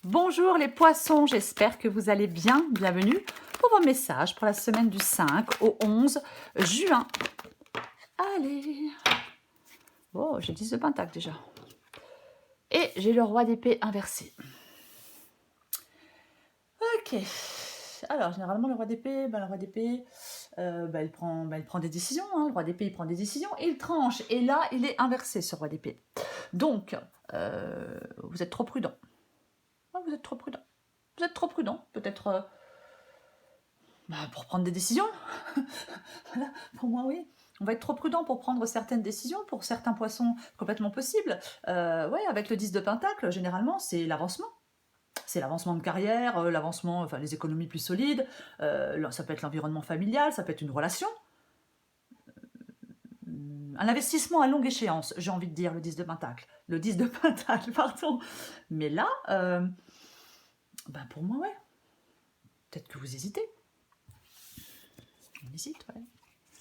Bonjour les poissons, j'espère que vous allez bien. Bienvenue pour vos messages pour la semaine du 5 au 11 juin. Allez. Oh, j'ai 10 de pentacle déjà. Et j'ai le roi d'épée inversé. Ok. Alors, généralement, le roi d'épée, il prend des décisions. Hein. Le roi d'épée, il prend des décisions et il tranche. Et là, il est inversé, ce roi d'épée. Donc, vous êtes trop prudent. Vous êtes trop prudent. Vous êtes trop prudent. Peut-être pour prendre des décisions. Voilà, pour moi, oui. On va être trop prudent pour prendre certaines décisions. Pour certains poissons, complètement possible. Ouais, avec le 10 de pentacle, généralement, c'est l'avancement. C'est l'avancement de carrière, l'avancement, enfin les économies plus solides, ça peut être l'environnement familial, ça peut être une relation. Un investissement à longue échéance, j'ai envie de dire, le 10 de pentacle. Le 10 de pentacle, pardon. Mais là, pour moi, ouais. Peut-être que vous hésitez. On hésite, ouais.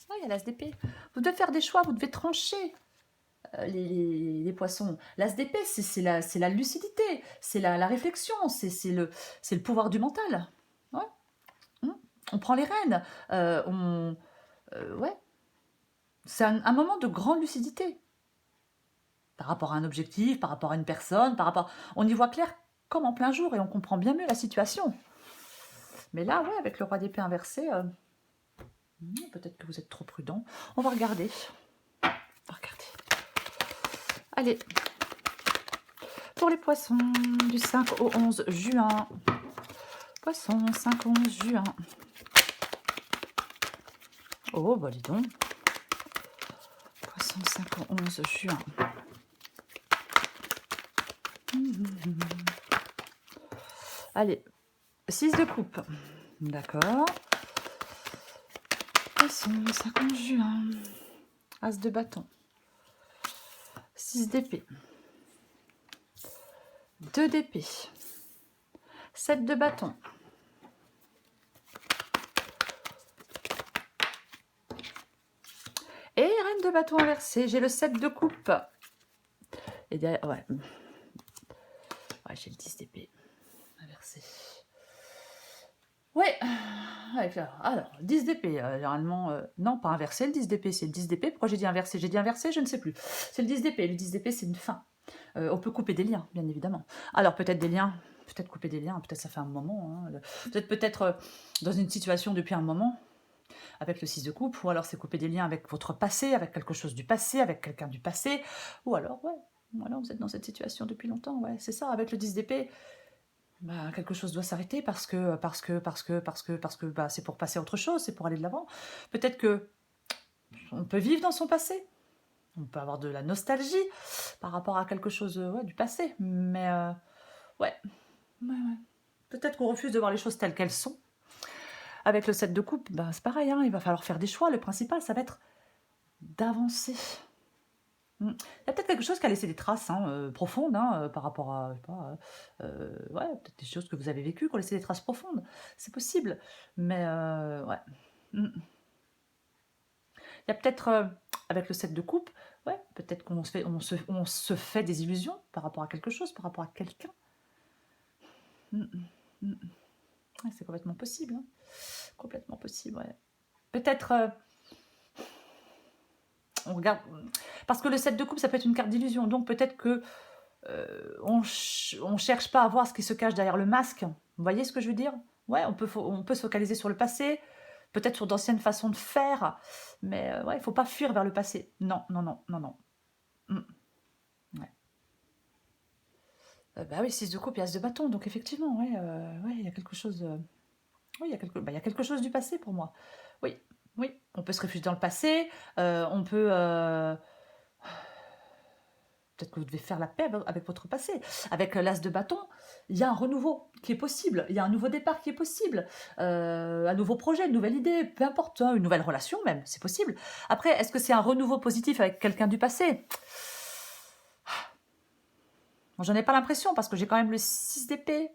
Ah, il y a l'as d'épée. Vous devez faire des choix, vous devez trancher. Les poissons. L'as d'épée, c'est la lucidité, c'est la réflexion, c'est le pouvoir du mental. Ouais. On prend les rênes. Ouais. C'est un moment de grande lucidité. Par rapport à un objectif, par rapport à une personne, on y voit clair comme en plein jour et on comprend bien mieux la situation. Mais là, ouais, avec le roi d'épée inversé, peut-être que vous êtes trop prudent. On va regarder. Allez. Pour les poissons du 5 au 11 juin. Poissons, 5 au 11 juin. Oh, bah dis donc. Poissons, 5 au 11 juin. Allez, 6 de coupe. D'accord. Poissons, 5 au 11 juin. As de bâton. 6 d'épée. 2 d'épée. 7 de bâton. Et reine de bâton inversé, j'ai le 7 de coupe. Et derrière, ouais. Ouais, j'ai le 10 d'épée inversé. Ouais. Alors, 10 d'épée, généralement, non, pas inversé, le 10 d'épée, c'est le 10 d'épée. Pourquoi j'ai dit inversé? J'ai dit inversé, je ne sais plus. C'est le 10 d'épée. Le 10 d'épée, c'est une fin. On peut couper des liens, bien évidemment. Alors, peut-être des liens, peut-être couper des liens, peut-être ça fait un moment. Hein. Peut-être dans une situation depuis un moment, avec le 6 de coupe, ou alors c'est couper des liens avec votre passé, avec quelque chose du passé, avec quelqu'un du passé, ou alors, ouais, voilà, vous êtes dans cette situation depuis longtemps, ouais, c'est ça, avec le 10 d'épée, quelque chose doit s'arrêter parce que c'est pour passer à autre chose, c'est pour aller de l'avant. Peut-être que on peut vivre dans son passé, on peut avoir de la nostalgie par rapport à quelque chose du passé, mais ouais. Peut-être qu'on refuse de voir les choses telles qu'elles sont. Avec le 7 de coupe, c'est pareil, hein, il va falloir faire des choix. Le principal, ça va être d'avancer. Il y a peut-être quelque chose qui a laissé des traces profondes par rapport à, je sais pas, ouais, peut-être des choses que vous avez vécues qui ont laissé des traces profondes. C'est possible, mais ouais. Il y a peut-être, avec le 7 de coupe, ouais, peut-être qu'on on se fait des illusions par rapport à quelque chose, par rapport à quelqu'un. Ouais, c'est complètement possible. Hein. Complètement possible, ouais. Peut-être, on regarde, parce que le 7 de coupe, ça peut être une carte d'illusion, donc peut-être que on cherche pas à voir ce qui se cache derrière le masque. Vous voyez ce que je veux dire? Ouais, on peut se focaliser sur le passé, peut-être sur d'anciennes façons de faire, mais ouais, il faut pas fuir vers le passé. Non, non, non, non, non. Ouais. Bah oui, 6 de coupe et as de bâton, donc effectivement, ouais, ouais, il y a quelque chose. Oui, il y a quelque chose du passé pour moi. Oui, oui, on peut se réfugier dans le passé, on peut. Peut-être que vous devez faire la paix avec votre passé. Avec l'as de bâton, il y a un renouveau qui est possible, il y a un nouveau départ qui est possible, un nouveau projet, une nouvelle idée, peu importe, hein, une nouvelle relation même, c'est possible. Après, est-ce que c'est un renouveau positif avec quelqu'un du passé? Bon, j'en ai pas l'impression parce que j'ai quand même le 6 d'épée.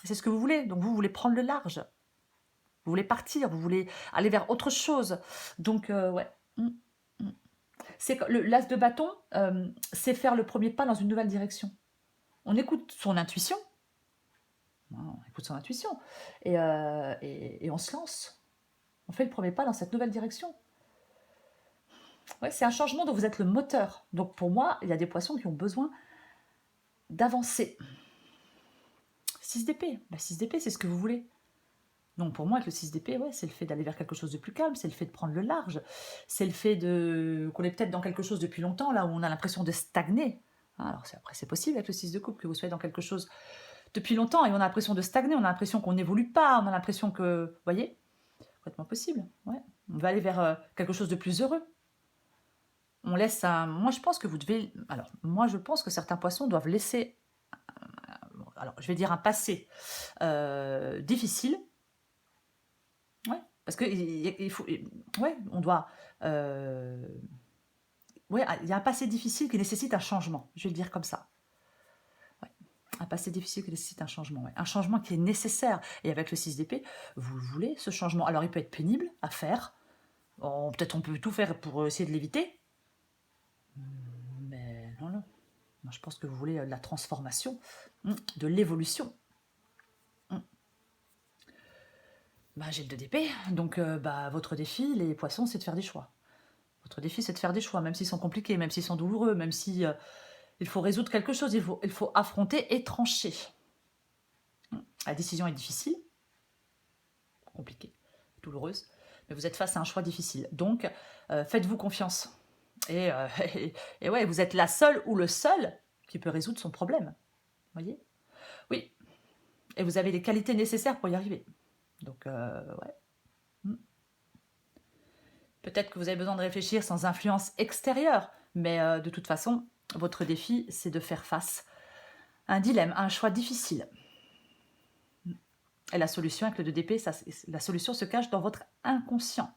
C'est ce que vous voulez, donc vous voulez prendre le large. Vous voulez partir, vous voulez aller vers autre chose. Donc, ouais. C'est l'as de bâton, c'est faire le premier pas dans une nouvelle direction. On écoute son intuition, écoute son intuition. Et on se lance. On fait le premier pas dans cette nouvelle direction. Ouais, c'est un changement dont vous êtes le moteur. Donc pour moi, il y a des poissons qui ont besoin d'avancer. 6 d'épée. La 6 d'épée, c'est ce que vous voulez. Donc pour moi, avec le 6 d'épée, ouais, c'est le fait d'aller vers quelque chose de plus calme, c'est le fait de prendre le large, c'est le fait qu'on est peut-être dans quelque chose depuis longtemps, là où on a l'impression de stagner. Alors après, c'est possible avec le 6 de coupe que vous soyez dans quelque chose depuis longtemps et on a l'impression de stagner, on a l'impression qu'on n'évolue pas, on a l'impression que, vous voyez, complètement possible. Ouais. On va aller vers quelque chose de plus heureux. On laisse un... Moi, je pense que vous devez... Alors, moi, je pense que certains poissons doivent laisser... Alors, je vais dire un passé difficile. Ouais, parce que il faut... Ouais, on doit... Ouais, il y a un passé difficile qui nécessite un changement. Je vais le dire comme ça. Ouais. Un passé difficile qui nécessite un changement. Ouais. Un changement qui est nécessaire. Et avec le 6 d'épée, vous voulez ce changement. Alors, il peut être pénible à faire. Peut-être on peut tout faire pour essayer de l'éviter. Mais non, non. Moi, je pense que vous voulez de la transformation, de l'évolution. Bah, j'ai le 2 d'épée. Donc, votre défi, les poissons, c'est de faire des choix. Votre défi, c'est de faire des choix, même s'ils sont compliqués, même s'ils sont douloureux, même si il faut résoudre quelque chose, il faut affronter et trancher. La décision est difficile, compliquée, douloureuse, mais vous êtes face à un choix difficile. Donc, faites-vous confiance. Et ouais, vous êtes la seule ou le seul qui peut résoudre son problème. Vous voyez? Oui. Et vous avez les qualités nécessaires pour y arriver. Donc, ouais. Peut-être que vous avez besoin de réfléchir sans influence extérieure, mais de toute façon, votre défi, c'est de faire face à un dilemme, à un choix difficile. Et la solution avec le 2 d'épée, la solution se cache dans votre inconscient.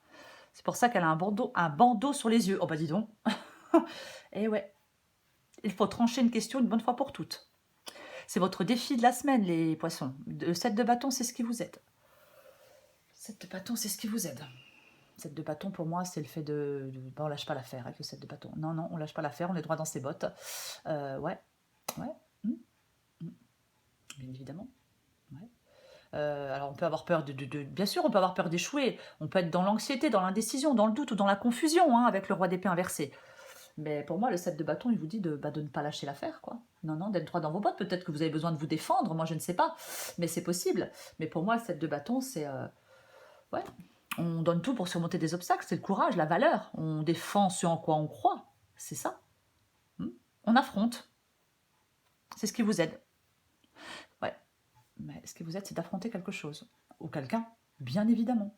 C'est pour ça qu'elle a un bandeau sur les yeux. Oh bah dis donc. Et ouais, il faut trancher une question une bonne fois pour toutes. C'est votre défi de la semaine, les poissons. Le 7 de bâton, c'est ce qui vous aide. 7 de bâton, c'est ce qui vous aide. 7 de bâton, pour moi, c'est le fait on lâche pas l'affaire avec le 7 de bâton. Non, non, on lâche pas l'affaire, on est droit dans ses bottes. Ouais. Bien évidemment. Ouais. Alors on peut avoir peur bien sûr, on peut avoir peur d'échouer. On peut être dans l'anxiété, dans l'indécision, dans le doute ou dans la confusion avec le roi d'épée inversé. Mais pour moi, le 7 de bâton, il vous dit de ne pas lâcher l'affaire, quoi. Non, non, d'être droit dans vos bottes. Peut-être que vous avez besoin de vous défendre, moi je ne sais pas. Mais c'est possible. Mais pour moi, le 7 de bâton, c'est... ouais, on donne tout pour surmonter des obstacles. C'est le courage, la valeur. On défend ce en quoi on croit. C'est ça. On affronte. C'est ce qui vous aide. Ouais. Mais ce qui vous aide, c'est d'affronter quelque chose. Ou quelqu'un, bien évidemment.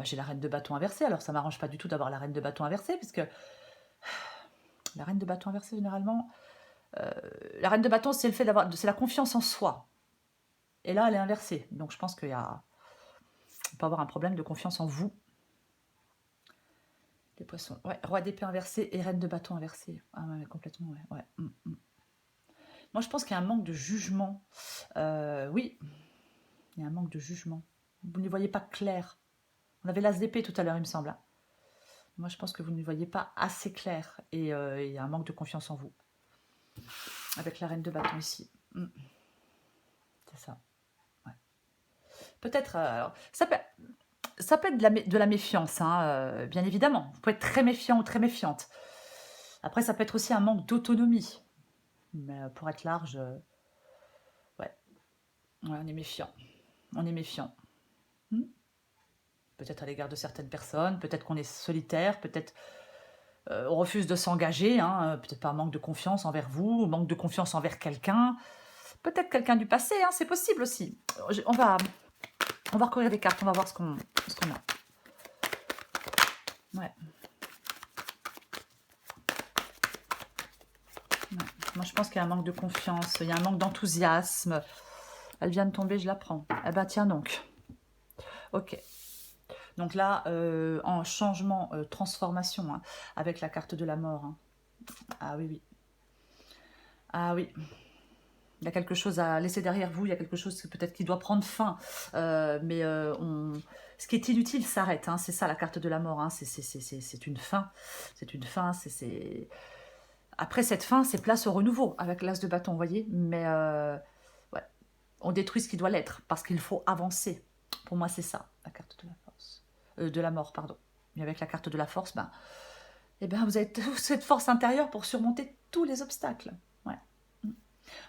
J'ai la reine de bâton inversée, alors ça ne m'arrange pas du tout d'avoir la reine de bâton inversée, puisque la reine de bâton inversée, généralement, la reine de bâton, c'est le fait c'est la confiance en soi. Et là, elle est inversée. Donc je pense qu'il peut avoir un problème de confiance en vous. Les poissons. Ouais, roi d'épée inversé et reine de bâton inversée. Ah ouais, complètement, ouais. Moi, je pense qu'il y a un manque de jugement. Oui, il y a un manque de jugement. Vous n'y voyez pas clair. On avait l'as d'épée tout à l'heure, il me semble. Moi, je pense que vous ne voyez pas assez clair. Et il y a un manque de confiance en vous. Avec la reine de bâton ici. C'est ça. Ouais. Peut-être... ça peut être de la méfiance, bien évidemment. Vous pouvez être très méfiant ou très méfiante. Après, ça peut être aussi un manque d'autonomie. Mais pour être large, ouais, on est méfiant. On est méfiant. Peut-être à l'égard de certaines personnes, peut-être qu'on est solitaire, peut-être on refuse de s'engager, peut-être par manque de confiance envers vous, manque de confiance envers quelqu'un, peut-être quelqu'un du passé, c'est possible aussi. On va recourir des cartes, on va voir ce qu'on a. Ouais. Moi, je pense qu'il y a un manque de confiance, il y a un manque d'enthousiasme. Elle vient de tomber, je la prends. Eh ben, tiens donc. Ok. Donc là, en changement, transformation, avec la carte de la mort. Ah oui, oui. Ah oui. Il y a quelque chose à laisser derrière vous, il y a quelque chose peut-être qui doit prendre fin. Mais ce qui est inutile s'arrête. C'est ça la carte de la mort. C'est une fin. C'est une fin. Après cette fin, c'est place au renouveau avec l'as de bâton, vous voyez. Mais ouais, on détruit ce qui doit l'être, parce qu'il faut avancer. Pour moi, c'est ça, la carte de la force. De la mort, pardon. Mais avec la carte de la force, ben, eh ben, vous avez cette force intérieure pour surmonter tous les obstacles. Ouais.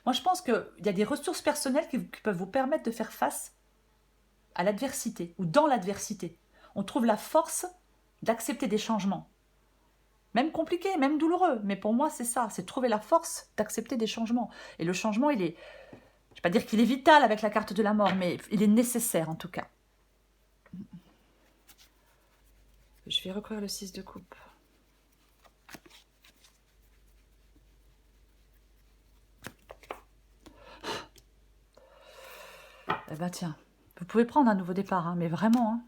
Moi, je pense qu'il y a des ressources personnelles qui peuvent vous permettre de faire face à l'adversité, ou dans l'adversité. On trouve la force d'accepter des changements. Même compliqués, même douloureux. Mais pour moi, c'est ça, c'est trouver la force d'accepter des changements. Et le changement, il est... Je ne vais pas dire qu'il est vital avec la carte de la mort, mais il est nécessaire en tout cas. Je vais recouvrir le 6 de coupe. Eh ben tiens, vous pouvez prendre un nouveau départ, hein, mais vraiment. Hein.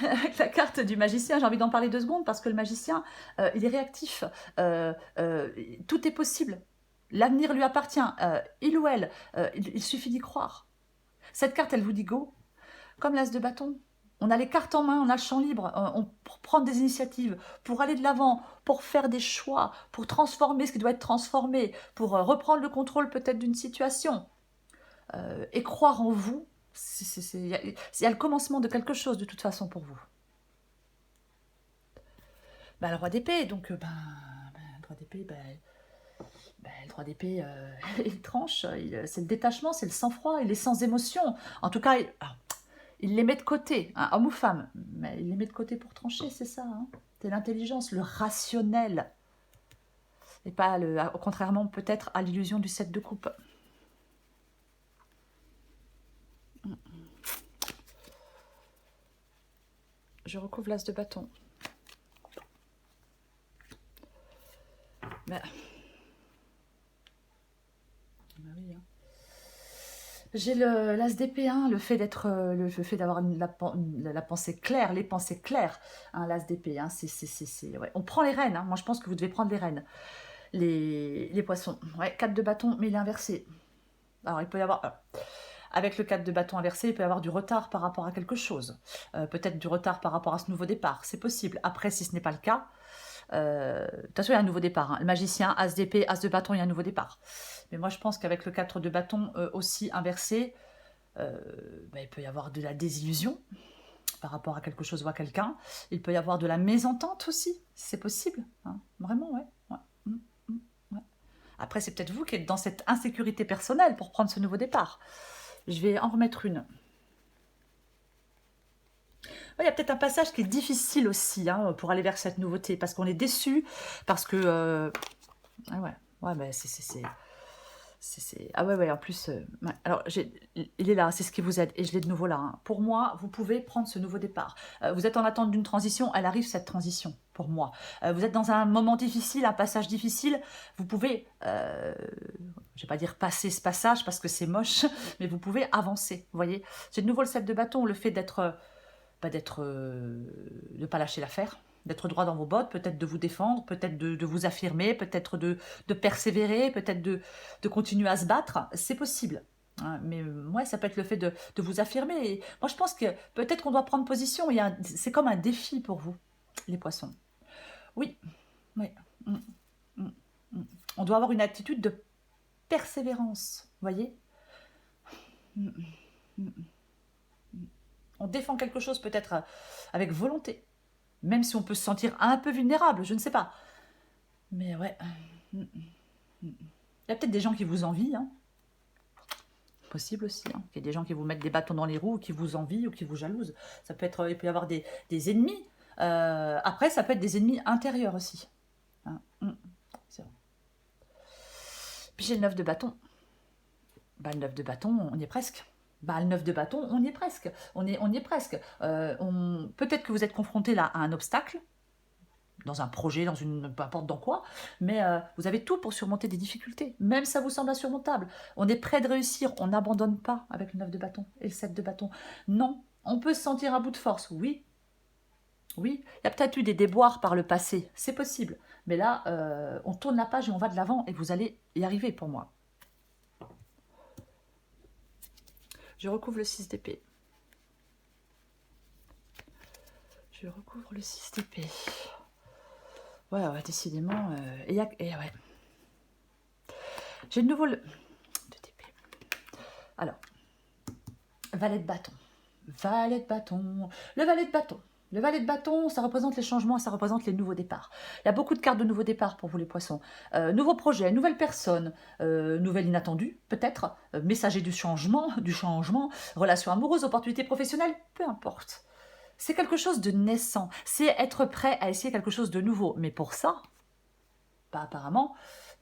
Avec la carte du magicien, j'ai envie d'en parler 2 secondes parce que le magicien, il est réactif. Tout est possible. L'avenir lui appartient. Il ou elle, il suffit d'y croire. Cette carte, elle vous dit go. Comme l'as de bâton. On a les cartes en main, on a le champ libre, pour prendre des initiatives, pour aller de l'avant, pour faire des choix, pour transformer ce qui doit être transformé, pour reprendre le contrôle peut-être d'une situation. Et croire en vous, il y a le commencement de quelque chose de toute façon pour vous. Ben, le roi d'épée, donc le roi d'épée, le roi d'épée, il tranche, c'est le détachement, c'est le sang-froid, il est sans émotion. En tout cas, il les met de côté, hein, homme ou femme, mais il les met de côté pour trancher, c'est ça. Hein. C'est l'intelligence, le rationnel. Et pas, contrairement peut-être à l'illusion du 7 de coupe. Je recouvre l'as de bâton. Mais... oui, hein. J'ai l'as d'épée, hein, le fait d'avoir la pensée claire, les pensées claires, hein, l'as d'épée, hein, ouais. On prend les rênes, hein. Moi je pense que vous devez prendre les rênes, les poissons, ouais, 4 de bâton, mais il est inversé. Alors il peut y avoir, avec le 4 de bâton inversé, il peut y avoir du retard par rapport à quelque chose, peut-être du retard par rapport à ce nouveau départ, c'est possible. Après, si ce n'est pas le cas, de toute façon, il y a un nouveau départ. Hein. Le magicien, as d'épée, as de bâton, il y a un nouveau départ. Mais moi, je pense qu'avec le 4 de bâton aussi inversé, il peut y avoir de la désillusion par rapport à quelque chose ou à quelqu'un. Il peut y avoir de la mésentente aussi, c'est possible. Hein. Vraiment, ouais. Ouais. Après, c'est peut-être vous qui êtes dans cette insécurité personnelle pour prendre ce nouveau départ. Je vais en remettre une. Il y a peut-être un passage qui est difficile aussi, hein, pour aller vers cette nouveauté, parce qu'on est déçu, parce que... Ah ouais, en plus... ouais. Alors, il est là, c'est ce qui vous aide, et je l'ai de nouveau là. Hein. Pour moi, vous pouvez prendre ce nouveau départ. Vous êtes en attente d'une transition, elle arrive cette transition, pour moi. Vous êtes dans un moment difficile, un passage difficile, vous pouvez... je vais pas dire passer ce passage, parce que c'est moche, mais vous pouvez avancer, vous voyez. C'est de nouveau le 7 de bâton, le fait d'être... de ne pas lâcher l'affaire, d'être droit dans vos bottes, peut-être de vous défendre, peut-être de vous affirmer, peut-être de persévérer, peut-être de continuer à se battre, c'est possible. Hein, mais moi, ça peut être le fait de vous affirmer. Et moi, je pense que peut-être qu'on doit prendre position, c'est comme un défi pour vous, les poissons. Oui, oui. On doit avoir une attitude de persévérance, vous voyez. On défend quelque chose peut-être avec volonté, même si on peut se sentir un peu vulnérable, je ne sais pas. Mais ouais, il y a peut-être des gens qui vous envient, hein. Possible aussi, hein. Il y a des gens qui vous mettent des bâtons dans les roues, ou qui vous envient, ou qui vous jalousent. Ça peut être, il peut y avoir des ennemis. Après, ça peut être des ennemis intérieurs aussi. Hein. C'est vrai. Puis j'ai le 9 de bâton. Le 9 de bâton, on y est presque. Le 9 de bâton, on y est presque. On y est presque. Peut-être que vous êtes confronté là à un obstacle, dans un projet, peu importe dans quoi, mais vous avez tout pour surmonter des difficultés. Même ça vous semble insurmontable. On est prêt de réussir, on n'abandonne pas avec le 9 de bâton et le 7 de bâton. Non, on peut se sentir à bout de force, oui. Oui, il y a peut-être eu des déboires par le passé, c'est possible. Mais là, on tourne la page et on va de l'avant et vous allez y arriver pour moi. Je recouvre le 6 d'épée. Je recouvre le 6 d'épée. Ouais, décidément. Ouais. J'ai de nouveau le... 2 d'épée. Alors, valet de bâton. Valet de bâton. Le valet de bâton. Le valet de bâton, ça représente les changements, ça représente les nouveaux départs. Il y a beaucoup de cartes de nouveaux départs pour vous les poissons. Nouveau projet, nouvelle personne, nouvelle inattendue, peut-être, messager du changement, relation amoureuse, opportunité professionnelle, peu importe. C'est quelque chose de naissant, c'est être prêt à essayer quelque chose de nouveau. Mais pour ça, bah, apparemment,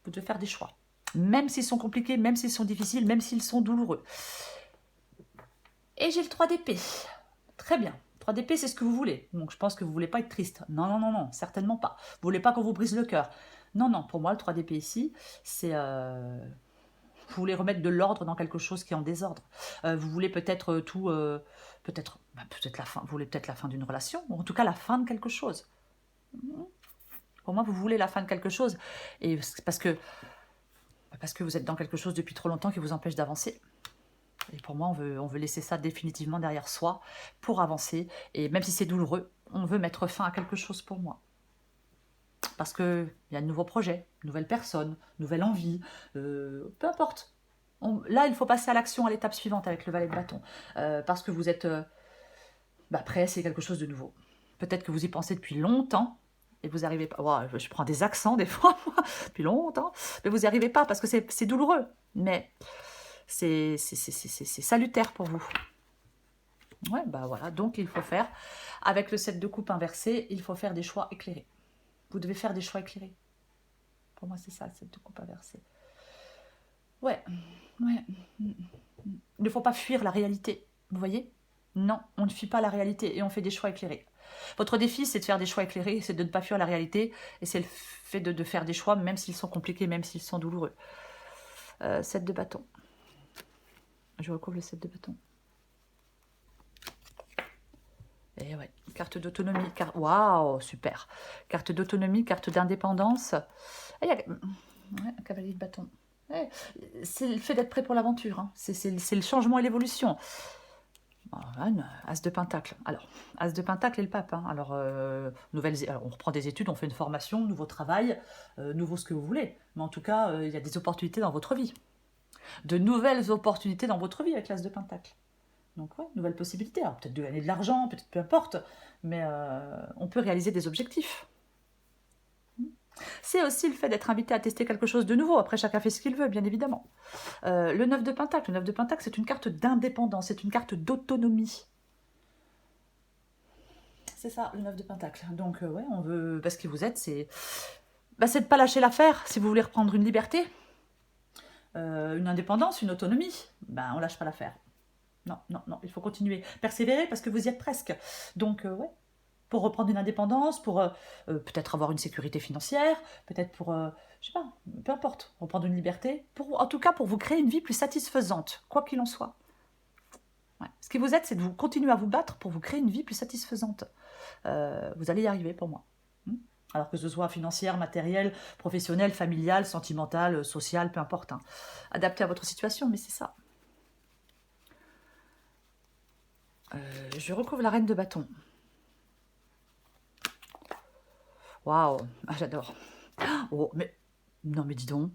vous devez faire des choix. Même s'ils sont compliqués, même s'ils sont difficiles, même s'ils sont douloureux. Et j'ai le 3 d'épée. Très bien. 3 d'épée, c'est ce que vous voulez. Donc je pense que vous ne voulez pas être triste. Non, non, non, non, certainement pas. Vous ne voulez pas qu'on vous brise le cœur. Non, non, pour moi, le 3 d'épée ici, c'est... Vous voulez remettre de l'ordre dans quelque chose qui est en désordre. Vous voulez peut-être tout... peut-être la fin. Vous voulez peut-être la fin d'une relation, ou en tout cas la fin de quelque chose. Pour moi, vous voulez la fin de quelque chose. Et parce que vous êtes dans quelque chose depuis trop longtemps qui vous empêche d'avancer. Et pour moi, on veut laisser ça définitivement derrière soi pour avancer. Et même si c'est douloureux, on veut mettre fin à quelque chose pour moi. Parce qu'il y a de nouveaux projets, nouvelles personnes, nouvelle envie, peu importe. Là, il faut passer à l'action, à l'étape suivante avec le valet de bâton. Parce que vous êtes prêt à essayer quelque chose de nouveau. Peut-être que vous y pensez depuis longtemps et vous n'arrivez pas. Wow, je prends des accents des fois, depuis longtemps, mais vous n'y arrivez pas parce que c'est douloureux. Mais c'est salutaire pour vous. Ouais, bah voilà, donc il faut faire, avec le 7 de coupe inversé, il faut faire des choix éclairés. Vous devez faire des choix éclairés. Pour moi, c'est ça, le 7 de coupe inversé. Ouais. Il ne faut pas fuir la réalité, vous voyez? Non, on ne fuit pas la réalité et on fait des choix éclairés. Votre défi, c'est de faire des choix éclairés, c'est de ne pas fuir la réalité, et c'est le fait de faire des choix, même s'ils sont compliqués, même s'ils sont douloureux. 7 de bâton. Je recouvre le 7 de bâton. Et ouais, carte d'autonomie, waouh, super. Carte d'autonomie, carte d'indépendance. Il y a un cavalier de bâton. Ouais. C'est le fait d'être prêt pour l'aventure, hein. C'est le changement et l'évolution. As de pentacle. Alors, As de pentacle et le pape. Hein. Alors, on reprend des études, on fait une formation, nouveau travail, nouveau ce que vous voulez. Mais en tout cas, il y a des opportunités dans votre vie. De nouvelles opportunités dans votre vie avec l'As de pentacle. Donc, ouais, nouvelles possibilités. Alors, peut-être de gagner de l'argent, peut-être peu importe. Mais on peut réaliser des objectifs. C'est aussi le fait d'être invité à tester quelque chose de nouveau. Après, chacun fait ce qu'il veut, bien évidemment. Le 9 de pentacle. Le 9 de pentacle, c'est une carte d'indépendance, c'est une carte d'autonomie. C'est ça, le 9 de pentacle. Donc, ouais, on veut... Parce que vous êtes, c'est de ne pas lâcher l'affaire si vous voulez reprendre une liberté, une indépendance, une autonomie. On lâche pas l'affaire. Non, non, non, il faut continuer. Persévérer parce que vous y êtes presque. Donc, ouais. Pour reprendre une indépendance, pour peut-être avoir une sécurité financière, peut-être pour, je sais pas, peu importe, reprendre une liberté, en tout cas pour vous créer une vie plus satisfaisante, quoi qu'il en soit. Ouais. Ce qui vous aide, c'est de vous continuer à vous battre pour vous créer une vie plus satisfaisante. Vous allez y arriver pour moi. Alors que ce soit financière, matérielle, professionnelle, familiale, sentimentale, sociale, peu importe. Hein. Adapté à votre situation, mais c'est ça. Je recouvre la reine de bâton. Waouh, j'adore. Oh, mais... Non, mais dis donc.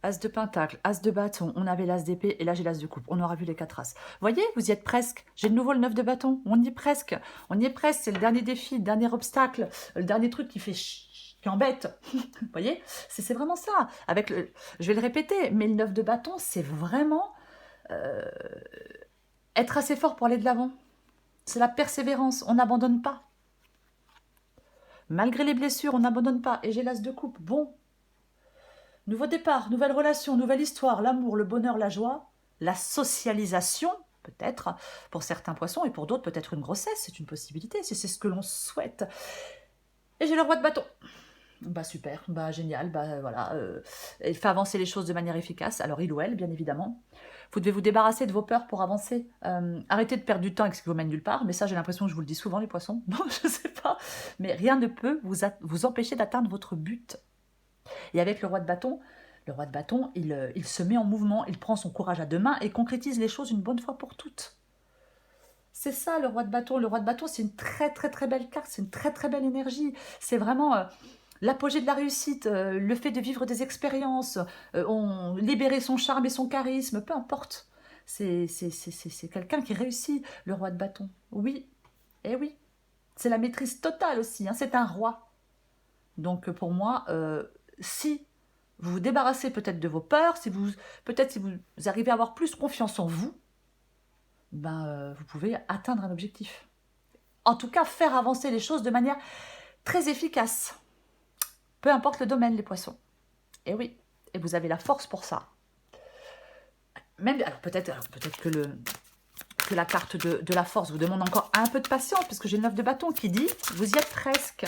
As de pentacle, as de bâton, on avait l'as d'épée, et là j'ai l'as de coupe. On aura vu les 4 as. Voyez, vous y êtes presque. J'ai de nouveau le 9 de bâton. On y est presque. On y est presque. C'est le dernier défi, le dernier obstacle, le dernier truc qui fait qui embête. Vous voyez, c'est vraiment ça. Je vais le répéter, mais le 9 de bâton, c'est vraiment être assez fort pour aller de l'avant. C'est la persévérance. On n'abandonne pas. Malgré les blessures, on n'abandonne pas. Et j'ai l'as de coupe. Bon. Nouveau départ, nouvelle relation, nouvelle histoire, l'amour, le bonheur, la joie, la socialisation, peut-être, pour certains poissons, et pour d'autres, peut-être une grossesse. C'est une possibilité, si c'est ce que l'on souhaite. Et j'ai le roi de bâton. Super, génial, voilà. Il fait avancer les choses de manière efficace. Alors, il ou elle, bien évidemment. Vous devez vous débarrasser de vos peurs pour avancer. Arrêtez de perdre du temps avec ce qui vous mène nulle part. Mais ça, j'ai l'impression que je vous le dis souvent, les poissons. Non, je ne sais pas. Mais rien ne peut vous empêcher d'atteindre votre but. Et avec le roi de bâton, il se met en mouvement, il prend son courage à deux mains et concrétise les choses une bonne fois pour toutes. C'est ça, le roi de bâton. Le roi de bâton, c'est une très, très, très belle carte. C'est une très, très belle énergie. C'est vraiment... l'apogée de la réussite, le fait de vivre des expériences, libérer son charme et son charisme, peu importe. C'est quelqu'un qui réussit, le roi de bâton. Oui, eh oui. C'est la maîtrise totale aussi, hein, c'est un roi. Donc pour moi, si vous vous débarrassez peut-être de vos peurs, peut-être si vous arrivez à avoir plus confiance en vous, ben, vous pouvez atteindre un objectif. En tout cas, faire avancer les choses de manière très efficace. Peu importe le domaine, les poissons. Et oui, et vous avez la force pour ça. Même, alors peut-être que la carte de la force vous demande encore un peu de patience, parce que j'ai le 9 de bâton qui dit, vous y êtes presque.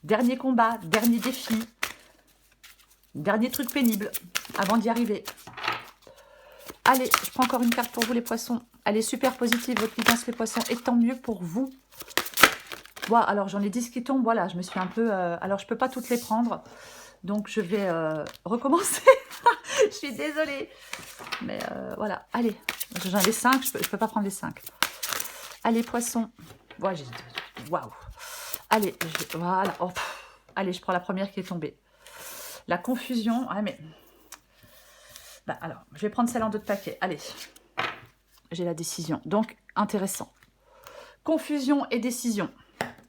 Dernier combat, dernier défi, dernier truc pénible, avant d'y arriver. Allez, je prends encore une carte pour vous les poissons. Elle est super positive, votre guidance les poissons, et tant mieux pour vous. Voilà, alors j'en ai 10 qui tombent, voilà, je me suis un peu... alors je ne peux pas toutes les prendre, donc je vais recommencer. Je suis désolée. Mais voilà, allez, j'en ai 5, je peux pas prendre les 5. Allez, poissons. Ouais, waouh. Allez, voilà. Oh, allez, je prends la première qui est tombée. La confusion. Ah, mais... Bah, alors, je vais prendre celle en 2 de paquet. Allez. J'ai la décision. Donc, intéressant. Confusion et décision.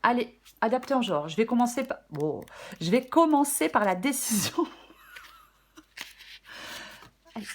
Allez, adapté en genre. Je vais commencer par... Oh, je vais commencer par la décision. Allez.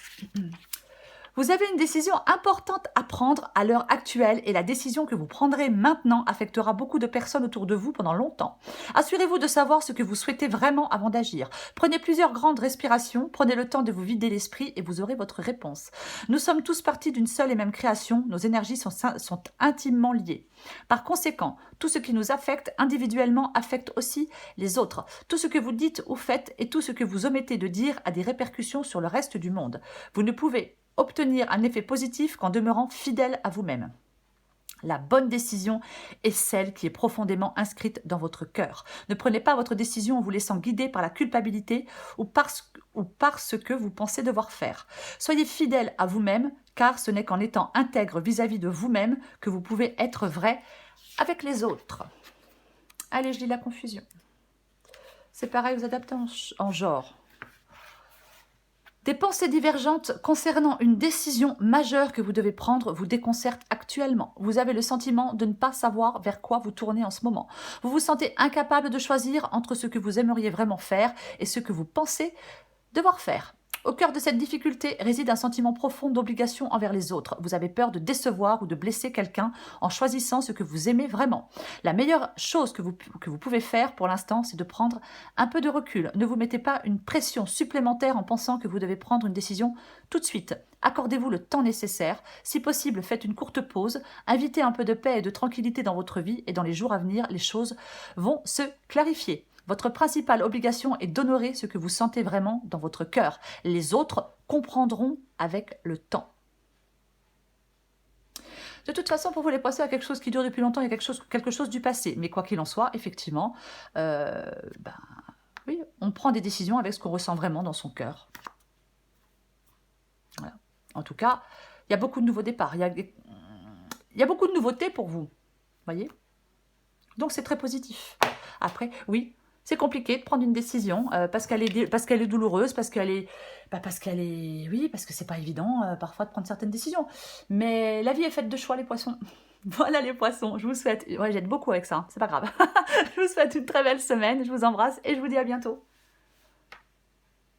Vous avez une décision importante à prendre à l'heure actuelle et la décision que vous prendrez maintenant affectera beaucoup de personnes autour de vous pendant longtemps. Assurez-vous de savoir ce que vous souhaitez vraiment avant d'agir. Prenez plusieurs grandes respirations, prenez le temps de vous vider l'esprit et vous aurez votre réponse. Nous sommes tous partis d'une seule et même création, nos énergies sont intimement liées. Par conséquent, tout ce qui nous affecte individuellement affecte aussi les autres. Tout ce que vous dites ou faites et tout ce que vous omettez de dire a des répercussions sur le reste du monde. Vous ne pouvez obtenir un effet positif qu'en demeurant fidèle à vous-même. La bonne décision est celle qui est profondément inscrite dans votre cœur. Ne prenez pas votre décision en vous laissant guider par la culpabilité ou par ce que vous pensez devoir faire. Soyez fidèle à vous-même, car ce n'est qu'en étant intègre vis-à-vis de vous-même que vous pouvez être vrai avec les autres. Allez, je lis la confusion. C'est pareil, vous adaptez en genre. Des pensées divergentes concernant une décision majeure que vous devez prendre vous déconcertent actuellement. Vous avez le sentiment de ne pas savoir vers quoi vous tournez en ce moment. Vous vous sentez incapable de choisir entre ce que vous aimeriez vraiment faire et ce que vous pensez devoir faire. Au cœur de cette difficulté réside un sentiment profond d'obligation envers les autres. Vous avez peur de décevoir ou de blesser quelqu'un en choisissant ce que vous aimez vraiment. La meilleure chose que vous pouvez faire pour l'instant, c'est de prendre un peu de recul. Ne vous mettez pas une pression supplémentaire en pensant que vous devez prendre une décision tout de suite. Accordez-vous le temps nécessaire. Si possible, faites une courte pause. Invitez un peu de paix et de tranquillité dans votre vie et dans les jours à venir, les choses vont se clarifier. Votre principale obligation est d'honorer ce que vous sentez vraiment dans votre cœur. Les autres comprendront avec le temps. De toute façon, pour vous, les poissons, il y a quelque chose qui dure depuis longtemps, il y a quelque chose du passé. Mais quoi qu'il en soit, effectivement, oui, on prend des décisions avec ce qu'on ressent vraiment dans son cœur. Voilà. En tout cas, il y a beaucoup de nouveaux départs. Il y a beaucoup de nouveautés pour vous. Voyez ? Donc, c'est très positif. Après, oui, c'est compliqué de prendre une décision parce qu'elle est douloureuse, parce que c'est pas évident parfois de prendre certaines décisions. Mais la vie est faite de choix, les poissons. Voilà les poissons, je vous souhaite, j'aide beaucoup avec ça, c'est pas grave. Je vous souhaite une très belle semaine, je vous embrasse et je vous dis à bientôt.